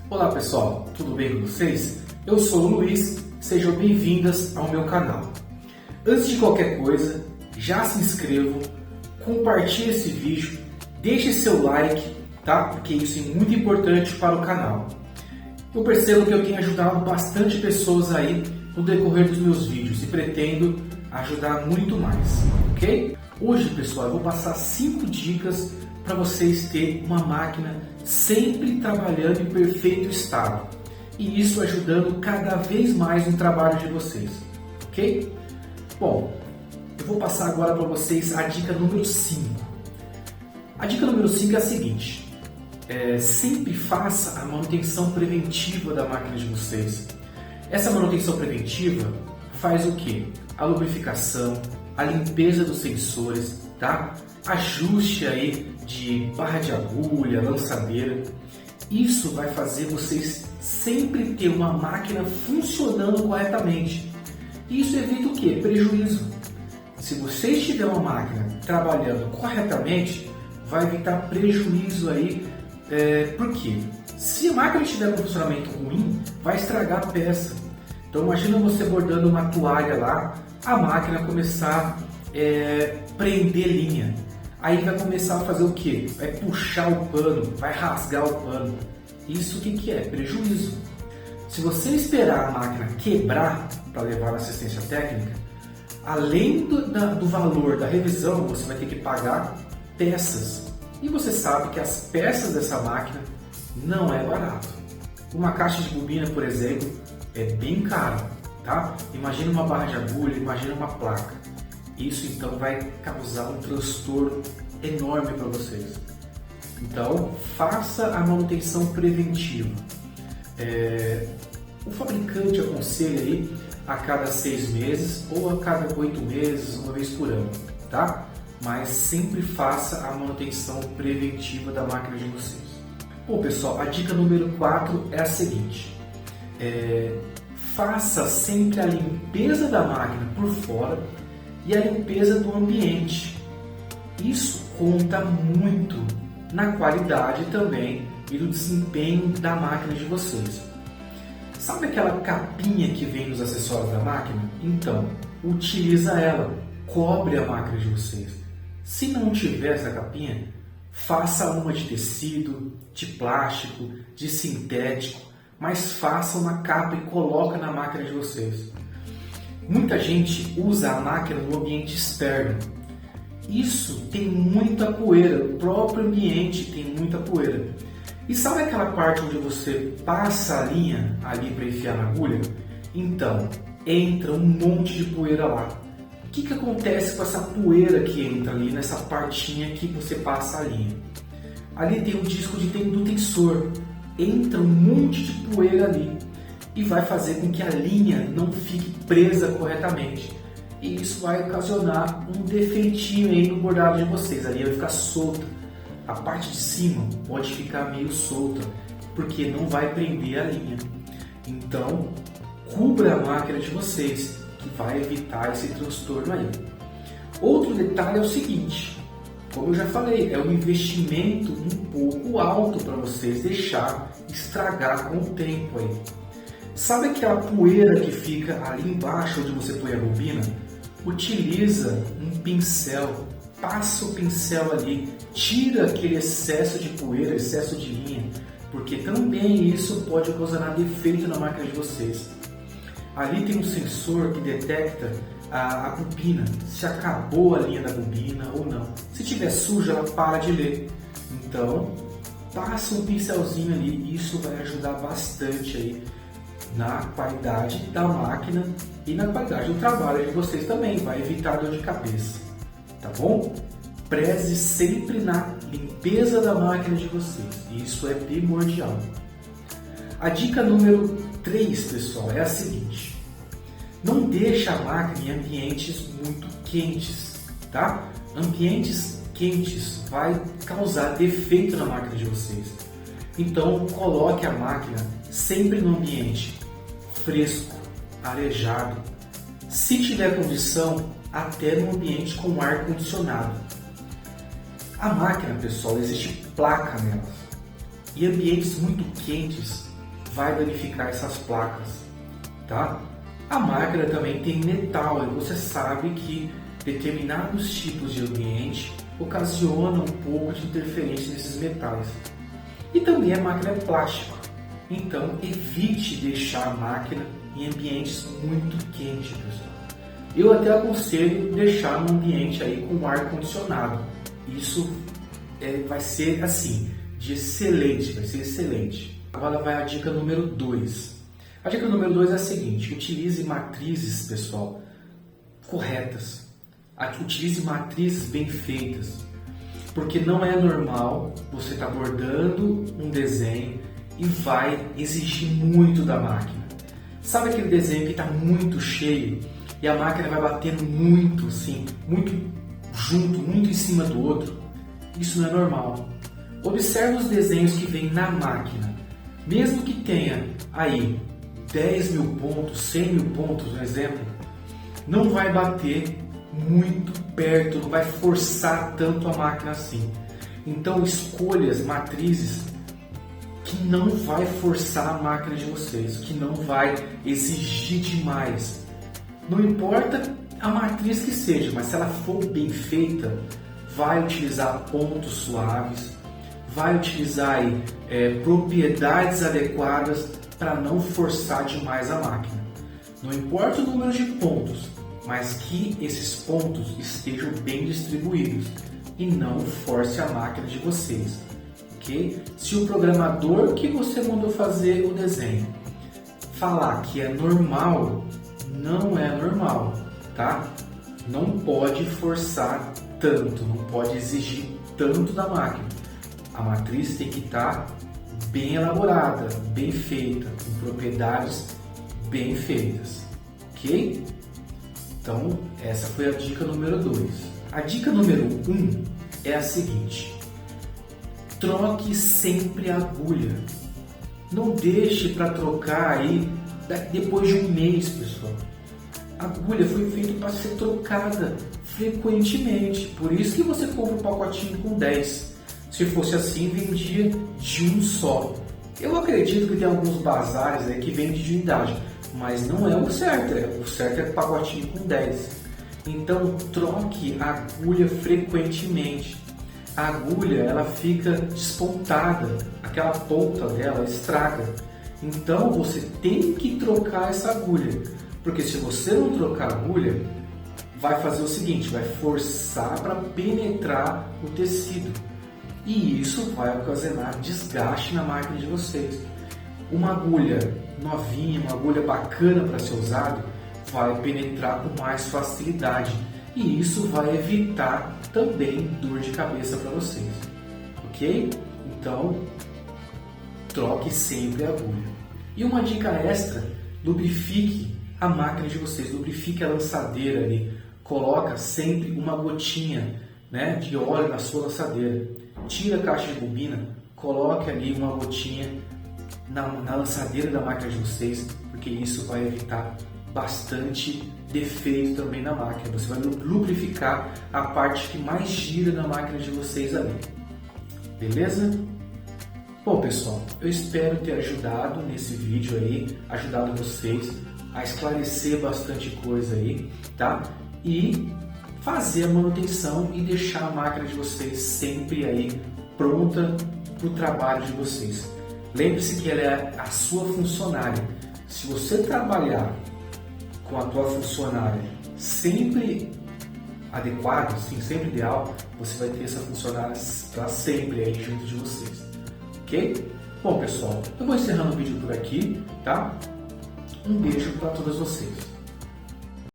Olá pessoal, tudo bem com vocês? Eu sou o Luiz, sejam bem-vindas ao meu canal. Antes de qualquer coisa, já se inscrevam, compartilhe esse vídeo, deixe seu like, tá? Porque isso é muito importante para o canal. Eu percebo que eu tenho ajudado bastante pessoas aí no decorrer dos meus vídeos e pretendo ajudar muito mais, ok? Hoje, pessoal, eu vou passar 5 dicas para vocês terem uma máquina sempre trabalhando em perfeito estado e isso ajudando cada vez mais no trabalho de vocês, ok? Bom, eu vou passar agora para vocês a dica número 5. A dica número 5 é a seguinte: sempre faça a manutenção preventiva da máquina de vocês. Essa manutenção preventiva faz o que? A lubrificação, a limpeza dos sensores, tá? Ajuste aí de barra de agulha, lançadeira. Isso vai fazer vocês sempre ter uma máquina funcionando corretamente. Isso evita o que? Prejuízo. Se vocês tiverem uma máquina trabalhando corretamente, vai evitar prejuízo aí. Por quê? Se a máquina estiver com funcionamento ruim, vai estragar a peça. Então imagina você bordando uma toalha lá, a máquina começar a prender linha. Aí vai começar a fazer o quê? Vai puxar o pano, vai rasgar o pano. Isso o que é? Prejuízo. Se você esperar a máquina quebrar para levar a assistência técnica, além do valor da revisão, você vai ter que pagar peças. E você sabe que as peças dessa máquina não é barato. Uma caixa de bobina, por exemplo, é bem cara, tá? Imagina uma barra de agulha, imagina uma placa. Isso então vai causar um transtorno enorme para vocês. Então, faça a manutenção preventiva. O fabricante aconselha aí a cada 6 meses ou a cada 8 meses, uma vez por ano, tá? Mas sempre faça a manutenção preventiva da máquina de vocês. Bom, pessoal, a dica número 4 é a seguinte: faça sempre a limpeza da máquina por fora e a limpeza do ambiente. Isso conta muito na qualidade também e no desempenho da máquina de vocês. Sabe aquela capinha que vem nos acessórios da máquina? Então, utiliza ela, cobre a máquina de vocês. Se não tiver essa capinha, faça uma de tecido, de plástico, de sintético, mas faça uma capa e coloca na máquina de vocês. Muita gente usa a máquina no ambiente externo. Isso tem muita poeira, o próprio ambiente tem muita poeira. E sabe aquela parte onde você passa a linha ali para enfiar na agulha? Então, entra um monte de poeira lá. O que acontece com essa poeira que entra ali nessa partinha que você passa a linha? Ali tem um disco do tensor. Entra um monte de poeira ali e vai fazer com que a linha não fique presa corretamente. E isso vai ocasionar um defeitinho aí no bordado de vocês. A linha vai ficar solta. A parte de cima pode ficar meio solta, porque não vai prender a linha. Então, cubra a máquina de vocês, que vai evitar esse transtorno aí. Outro detalhe é o seguinte: como eu já falei, é um investimento um pouco alto para vocês deixar estragar com o tempo aí. Sabe aquela poeira que fica ali embaixo onde você põe a bobina? Utiliza um pincel, passa o pincel ali, tira aquele excesso de poeira, excesso de linha, porque também isso pode ocasionar defeito na máquina de vocês. Ali tem um sensor que detecta a bobina, se acabou a linha da bobina ou não. Se tiver suja, ela para de ler. Então, passa um pincelzinho ali e isso vai ajudar bastante aí na qualidade da máquina e na qualidade do trabalho de vocês também, vai evitar dor de cabeça, tá bom? Preze sempre na limpeza da máquina de vocês, isso é primordial. A dica número 3, pessoal, é a seguinte: não deixe a máquina em ambientes muito quentes, tá? Ambientes quentes vai causar defeito na máquina de vocês. Então, coloque a máquina sempre no ambiente fresco, arejado. Se tiver condição, até no ambiente com ar condicionado. A máquina, pessoal, existe placa nela. E ambientes muito quentes vai danificar essas placas, tá? A máquina também tem metal, e você sabe que determinados tipos de ambiente ocasionam um pouco de interferência nesses metais. E também a máquina é plástica, então evite deixar a máquina em ambientes muito quentes, pessoal. Eu até aconselho deixar no ambiente aí com ar condicionado. Isso vai ser assim, de excelente, vai ser excelente. Agora vai a dica número 2. A dica número 2 é a seguinte: utilize matrizes, pessoal, corretas. Utilize matrizes bem feitas, porque não é normal você estar bordando um desenho e vai exigir muito da máquina. Sabe aquele desenho que está muito cheio e a máquina vai batendo muito, assim, muito junto, muito em cima do outro? Isso não é normal. Observe os desenhos que vêm na máquina. Mesmo que tenha aí 10 mil pontos, 100 mil pontos, um exemplo, não vai bater muito perto, não vai forçar tanto a máquina assim. Então escolha as matrizes que não vai forçar a máquina de vocês, que não vai exigir demais. Não importa a matriz que seja, mas se ela for bem feita, vai utilizar pontos suaves, vai utilizar aí, propriedades adequadas para não forçar demais a máquina. Não importa o número de pontos, mas que esses pontos estejam bem distribuídos e não force a máquina de vocês, ok? Se o programador que você mandou fazer o desenho falar que é normal, não é normal, tá? Não pode forçar tanto, não pode exigir tanto da máquina. A matriz tem que estar bem elaborada, bem feita, com propriedades bem feitas, ok? Então, essa foi a dica número 2. A dica número 1 é a seguinte: troque sempre a agulha. Não deixe para trocar aí depois de um mês, pessoal. A agulha foi feita para ser trocada frequentemente, por isso que você compra um pacotinho com 10. Se fosse assim, vendia de um só. Eu acredito que tem alguns bazares aí que vendem de unidade, mas não é o certo. O certo é pacotinho com 10. Então troque a agulha frequentemente. A agulha ela fica despontada, aquela ponta dela estraga. Então você tem que trocar essa agulha, porque se você não trocar a agulha, vai fazer o seguinte, vai forçar para penetrar o tecido. E isso vai ocasionar desgaste na máquina de vocês. Uma agulha novinha, uma agulha bacana para ser usado, vai penetrar com mais facilidade. E isso vai evitar também dor de cabeça para vocês. Ok? Então, troque sempre a agulha. E uma dica extra, lubrifique a máquina de vocês, lubrifique a lançadeira ali. Coloca sempre uma gotinha, né, de óleo na sua lançadeira. Tira a caixa de bobina, coloque ali uma gotinha na lançadeira da máquina de vocês, porque isso vai evitar bastante defeito também na máquina. Você vai lubrificar a parte que mais gira na máquina de vocês ali. Beleza? Bom, pessoal, eu espero ter ajudado nesse vídeo aí, ajudado vocês a esclarecer bastante coisa aí, tá? E fazer a manutenção e deixar a máquina de vocês sempre aí pronta para o trabalho de vocês. Lembre-se que ela é a sua funcionária. Se você trabalhar com a tua funcionária sempre adequado, assim, sempre ideal, você vai ter essa funcionária para sempre aí junto de vocês, ok? Bom, pessoal, eu vou encerrando o vídeo por aqui, tá? Um beijo para todos vocês.